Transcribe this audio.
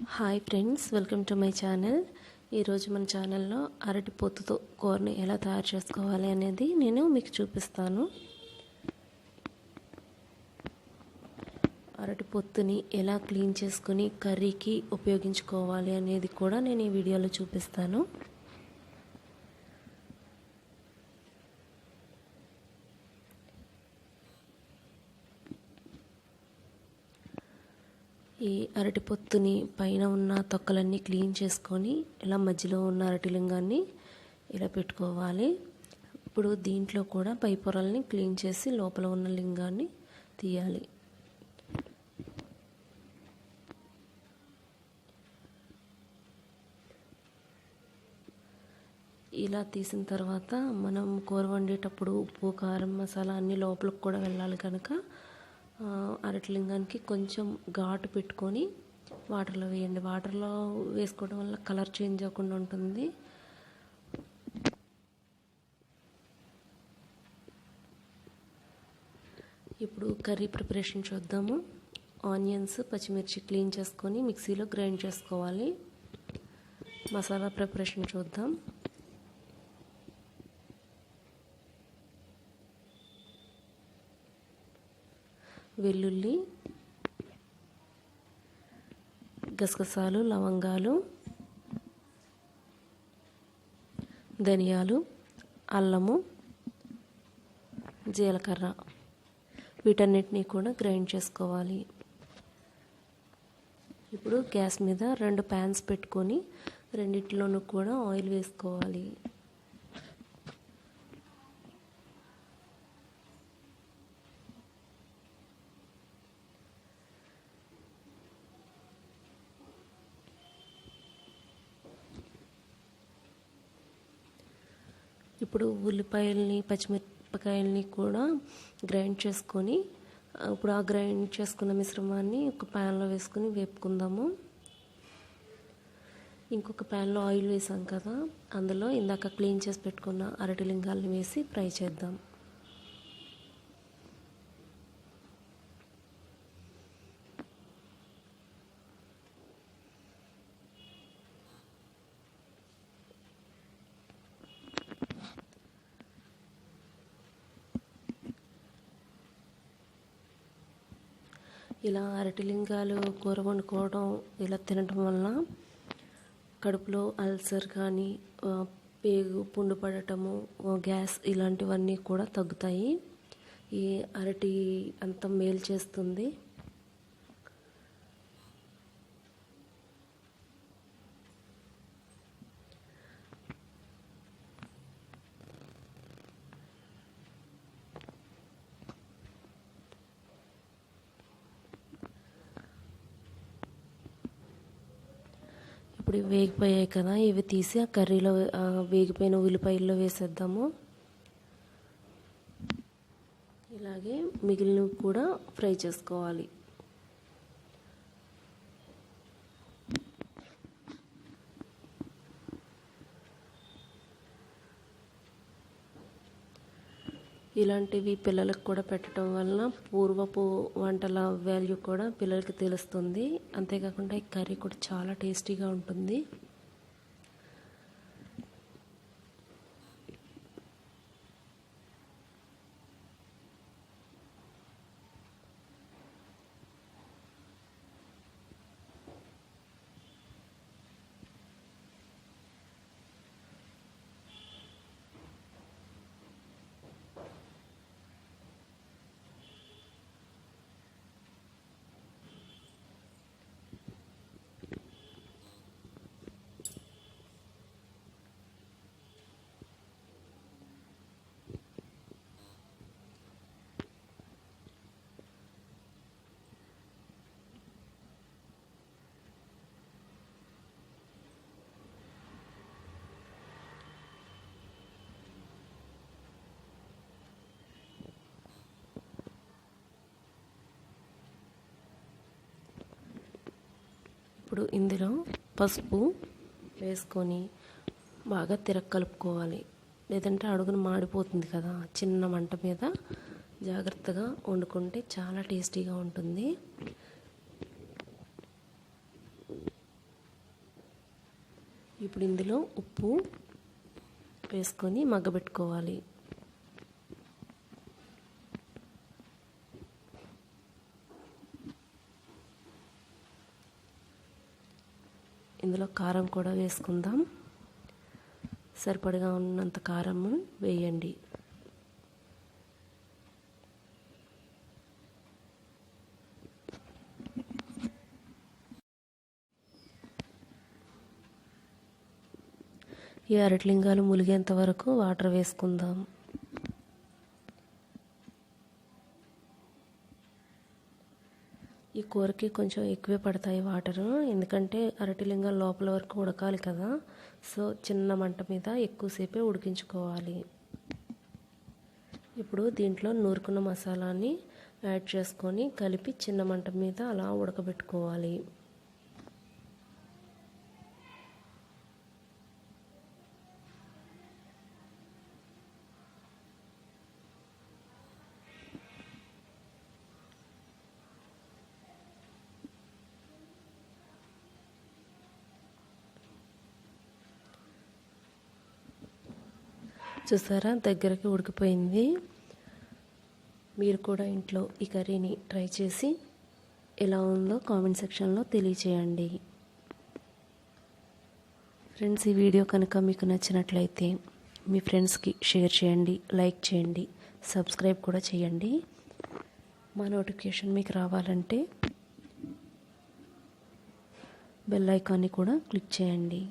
Hi friends, welcome to my channel. ఈరోజు మన ఛానల్లో అరటి పొత్తుతో కూరని ఎలా తయారు చేసుకోవాలి అనేది నేను మీకు చూపిస్తాను. అరటి పొత్తుని ఎలా క్లీన్ చేసుకుని కర్రీకి ఉపయోగించుకోవాలి అనేది కూడా నేను ఈ వీడియోలో చూపిస్తాను. ఈ అరటి పొత్తుని పైన ఉన్న తొక్కలన్నీ క్లీన్ చేసుకొని ఇలా మధ్యలో ఉన్న అరటి లింగాన్ని ఇలా పెట్టుకోవాలి. ఇప్పుడు దీంట్లో కూడా పై పొరల్ని క్లీన్ చేసి లోపల ఉన్న లింగాన్ని తీయాలి. ఇలా తీసిన తర్వాత మనం కూర వండేటప్పుడు ఉప్పు, కారం, మసాలా అన్నీ లోపలికి కూడా వెళ్ళాలి కనుక అరటి లింగానికి కొంచెం ఘాటు పెట్టుకొని వాటర్లో వేయండి. వాటర్లో వేసుకోవడం వల్ల కలర్ చేంజ్ అవ్వకుండా ఉంటుంది. ఇప్పుడు కర్రీ ప్రిపరేషన్ చూద్దాము. ఆనియన్స్, పచ్చిమిర్చి క్లీన్ చేసుకొని మిక్సీలో గ్రైండ్ చేసుకోవాలి. మసాలా ప్రిపరేషన్ చూద్దాం. వెల్లుల్లి, గసగసాలు, లవంగాలు, ధనియాలు, అల్లము, జీలకర్ర వీటన్నిటిని కూడా గ్రైండ్ చేసుకోవాలి. ఇప్పుడు గ్యాస్ మీద 2 ప్యాన్స్ పెట్టుకొని రెండిట్లోనూ కూడా ఆయిల్ వేసుకోవాలి. ఇప్పుడు ఉల్లిపాయల్ని, పచ్చిమిరపకాయల్ని కూడా గ్రైండ్ చేసుకొని ఇప్పుడు ఆ గ్రైండ్ చేసుకున్న మిశ్రమాన్ని ఒక ప్యాన్లో వేసుకొని వేపుకుందాము. ఇంకొక ప్యాన్లో ఆయిల్ వేసాం కదా, అందులో ఇందాక క్లీన్ చేసి పెట్టుకున్న అరటి లింగాల్ని వేసి ఫ్రై చేద్దాం. ఇలా అరటి లింగాలు కూర వండుకోవడం, ఇలా తినడం వల్ల కడుపులో అల్సర్ కానీ, పేగు పుండు పడటము, గ్యాస్ ఇలాంటివన్నీ కూడా తగ్గుతాయి. ఈ అరటి అంత మేలు చేస్తుంది. ఇప్పుడు వేగిపోయాయి కదా, ఇవి తీసి ఆ కర్రీలో వేగిపోయిన ఉల్లిపాయల్లో వేసేద్దాము. ఇలాగే మిగిలినవి కూడా ఫ్రై చేసుకోవాలి. ఇలాంటివి పిల్లలకు కూడా పెట్టడం వల్ల పూర్వపు వంటల వాల్యూ కూడా పిల్లలకి తెలుస్తుంది. అంతేకాకుండా ఈ కర్రీ కూడా చాలా టేస్టీగా ఉంటుంది. ఇప్పుడు ఇందులో పసుపు వేసుకొని బాగా కలుపుకోవాలి. లేదంటే అడుగున మాడిపోతుంది కదా. చిన్న మంట మీద జాగ్రత్తగా వండుకుంటే చాలా టేస్టీగా ఉంటుంది. ఇప్పుడు ఇందులో ఉప్పు వేసుకొని మగ్గబెట్టుకోవాలి. ఇందులో కారం కూడా వేసుకుందాం. సరిపడగా ఉన్నంత కారం వేయండి. ఈ అరటిలింగాలు ములిగేంత వరకు వాటర్ వేసుకుందాం. ఈ కూరకి కొంచెం ఎక్కువే పడతాయి వాటరు, ఎందుకంటే అరటిలింగాలు లోపల వరకు ఉడకాలి కదా. సో చిన్న మంట మీద ఎక్కువసేపే ఉడికించుకోవాలి. ఇప్పుడు దీంట్లో నూరుకున్న మసాలాని యాడ్ చేసుకొని కలిపి చిన్న మంట మీద అలా ఉడకబెట్టుకోవాలి. చూసారా, దగ్గరికి ఉడికిపోయింది. మీరు కూడా ఇంట్లో ఈ కర్రీని ట్రై చేసి ఎలా ఉందో కామెంట్ సెక్షన్లో తెలియచేయండి. ఫ్రెండ్స్, ఈ వీడియో కనుక మీకు నచ్చినట్లయితే మీ ఫ్రెండ్స్కి షేర్ చేయండి, లైక్ చేయండి, సబ్స్క్రైబ్ కూడా చేయండి. మా నోటిఫికేషన్ మీకు రావాలంటే బెల్ ఐకాన్ని కూడా క్లిక్ చేయండి.